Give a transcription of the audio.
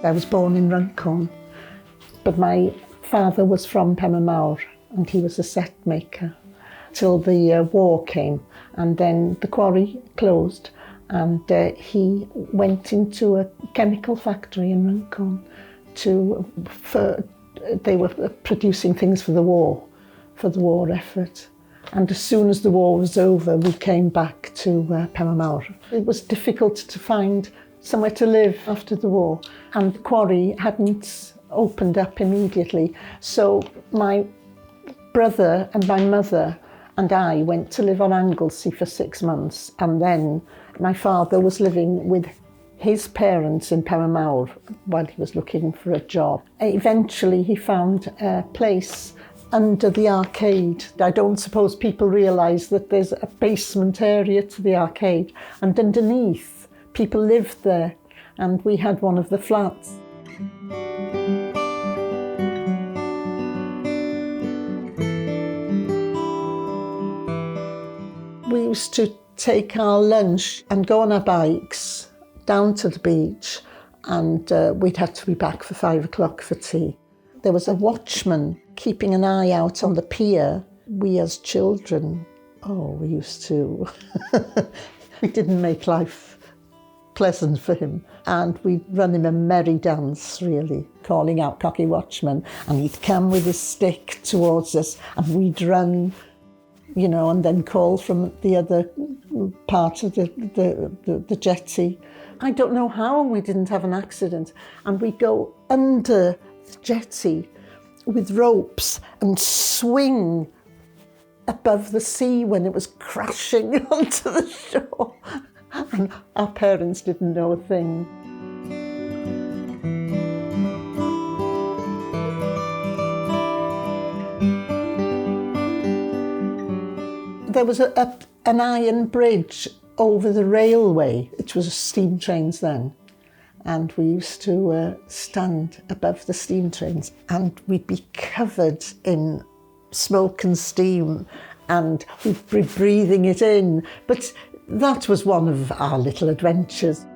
I was born in Runcorn, but my father was from Penmawr and he was a set maker till the war came, and then the quarry closed and he went into a chemical factory in Runcorn they were producing things for the war effort. And as soon as the war was over, we came back to Penmawr. It was difficult to find somewhere to live after the war, and the quarry hadn't opened up immediately. So my brother and my mother and I went to live on Anglesey for 6 months, and then my father was living with his parents in Penmawr while he was looking for a job. Eventually he found a place under the arcade. I don't suppose people realise that there's a basement area to the arcade, and underneath people lived there, and we had one of the flats. We used to take our lunch and go on our bikes down to the beach, and we'd have to be back for 5 o'clock for tea. There was a watchman keeping an eye out on the pier. We as children, we used to, we didn't make life pleasant for him. And we'd run him a merry dance, really, calling out "Cocky Watchman," and he'd come with his stick towards us and we'd run, and then call from the other part of the jetty. I don't know how we didn't have an accident, and we'd go under the jetty with ropes and swing above the sea when it was crashing onto the shore. And our parents didn't know a thing. There was an iron bridge over the railway, which was steam trains then. And we used to stand above the steam trains, and we'd be covered in smoke and steam, and we'd be breathing it in. But that was one of our little adventures.